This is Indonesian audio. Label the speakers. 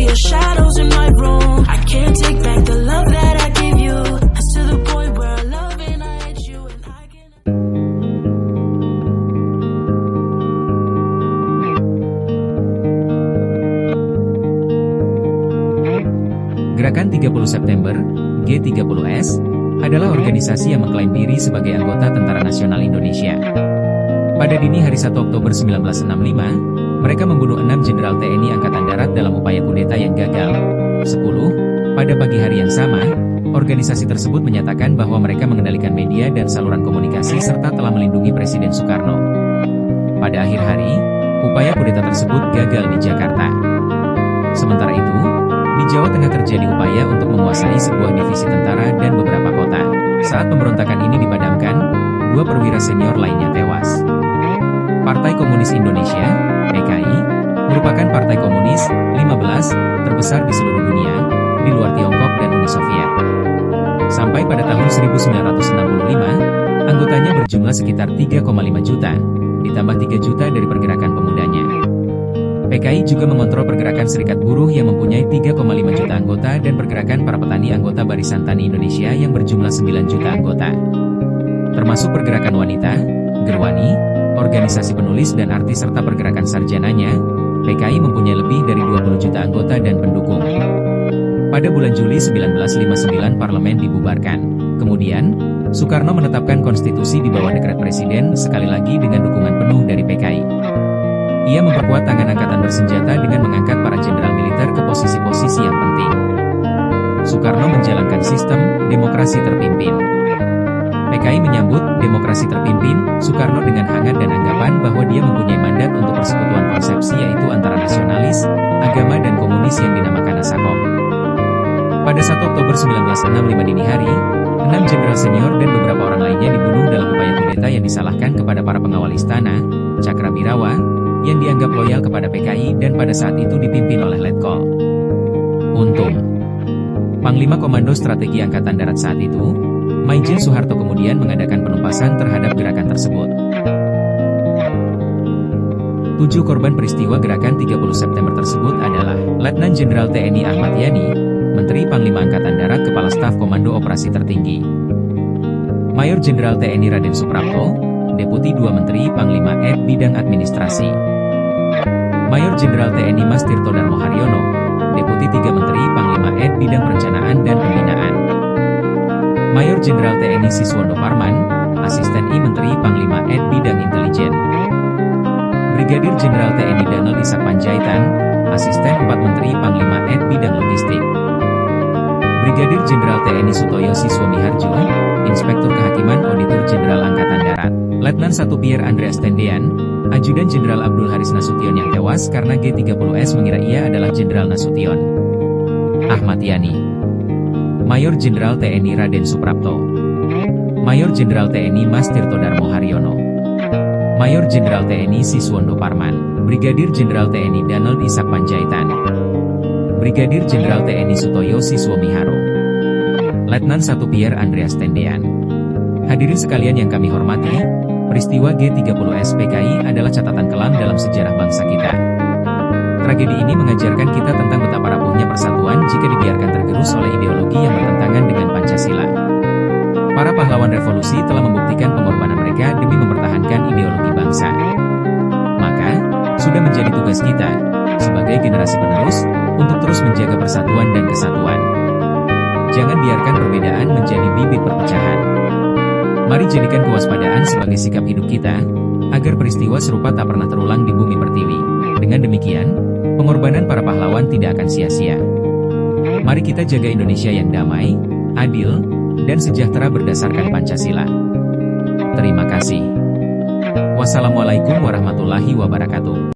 Speaker 1: your shadows in my room. I can't take back the love that I gave you. It's to the point where I love and I hate you and I can't.
Speaker 2: Gerakan 30 September, G30S, adalah organisasi yang mengklaim diri sebagai anggota Tentara Nasional Indonesia. Pada dini hari 1 Oktober 1965, mereka membunuh 6 jenderal TNI Angkatan Darat dalam upaya kudeta yang gagal. 10. Pada pagi hari yang sama, organisasi tersebut menyatakan bahwa mereka mengendalikan media dan saluran komunikasi serta telah melindungi Presiden Soekarno. Pada akhir hari, upaya kudeta tersebut gagal di Jakarta. Sementara itu, di Jawa Tengah terjadi upaya untuk menguasai sebuah divisi tentara dan beberapa kota. Saat pemberontakan ini dipadamkan, 2 perwira senior lainnya tewas. Partai Komunis Indonesia, PKI, merupakan partai komunis 15 terbesar di seluruh dunia, di luar Tiongkok dan Uni Soviet. Sampai pada tahun 1965, anggotanya berjumlah sekitar 3,5 juta, ditambah 3 juta dari pergerakan pemudanya. PKI juga mengontrol pergerakan serikat buruh yang mempunyai 3,5 juta anggota dan pergerakan para petani anggota Barisan Tani Indonesia yang berjumlah 9 juta anggota. Termasuk pergerakan wanita, gerwani, organisasi penulis dan artis serta pergerakan sarjananya, PKI mempunyai lebih dari 20 juta anggota dan pendukung. Pada bulan Juli 1959 parlemen dibubarkan. Kemudian, Soekarno menetapkan konstitusi di bawah dekret presiden sekali lagi dengan dukungan penuh dari PKI. Ia memperkuat tangan angkatan bersenjata dengan mengangkat para jenderal militer ke posisi-posisi yang penting. Soekarno menjalankan sistem demokrasi terpimpin. PKI menyambut demokrasi terpimpin Soekarno dengan hangat dan anggapan bahwa dia mempunyai mandat untuk persekutuan konsepsi yaitu antara nasionalis, agama dan komunis yang dinamakan Asakom. Pada 1 Oktober 1965 dini hari, 6 jenderal senior dan beberapa orang lainnya dibunuh dalam upaya kudeta yang disalahkan kepada para pengawal istana, Cakrawirawa, yang dianggap loyal kepada PKI dan pada saat itu dipimpin oleh Letkol Untung. Panglima Komando Strategi Angkatan Darat saat itu, Maijen Soeharto kemudian mengadakan penumpasan terhadap gerakan tersebut. 7 korban peristiwa gerakan 30 September tersebut adalah Letnan Jenderal TNI Ahmad Yani, Menteri Panglima Angkatan Darat Kepala Staf Komando Operasi Tertinggi. Mayor Jenderal TNI Raden Suprapto, Deputi 2 Menteri Panglima Bidang Administrasi. Mayor Jenderal TNI Mas Tirto Darmo Haryono, Deputi 3 Menteri Panglima Bidang Perencanaan dan Pembinaan. Mayor Jenderal TNI Siswondo Parman, Asisten Menteri Panglima Bidang Intelijen. Brigadir Jenderal TNI Danel Isak Panjaitan, Asisten 4 Menteri Panglima Bidang Logistik. Brigadir Jenderal TNI Sutoyo Siswo Miharjo, Inspektur Kehakiman Auditor Jenderal Angkatan Darat. Letnan 1 Pierre Andreas Tendean, Ajudan Jenderal Abdul Haris Nasution yang tewas karena G30S mengira ia adalah Jenderal Nasution. Ahmad Yani. Mayor Jenderal TNI Raden Suprapto. Mayor Jenderal TNI Mas Tirto Darmo Haryono. Mayor Jenderal TNI Siswondo Parman. Brigadir Jenderal TNI Danel Isak Panjaitan. Brigadir Jenderal TNI Sutoyo Siswo Miharo. Letnan 1 Pierre Andreas Tendean. Hadirin sekalian yang kami hormati, peristiwa G30S PKI adalah catatan kelam dalam sejarah bangsa kita. Tragedi ini mengajarkan kita tentang betapa rapuhnya persatuan jika dibiarkan tergerus oleh ideologi yang bertentangan dengan Pancasila. Para pahlawan revolusi telah membuktikan pengorbanan mereka demi mempertahankan ideologi bangsa. Maka, sudah menjadi tugas kita, sebagai generasi penerus, untuk terus menjaga persatuan dan kesatuan. Jangan biarkan perbedaan menjadi bibit perpecahan. Mari jadikan kewaspadaan sebagai sikap hidup kita, agar peristiwa serupa tak pernah terulang di bumi pertiwi. Dengan demikian, pengorbanan para pahlawan tidak akan sia-sia. Mari kita jaga Indonesia yang damai, adil, dan sejahtera berdasarkan Pancasila. Terima kasih. Wassalamualaikum warahmatullahi wabarakatuh.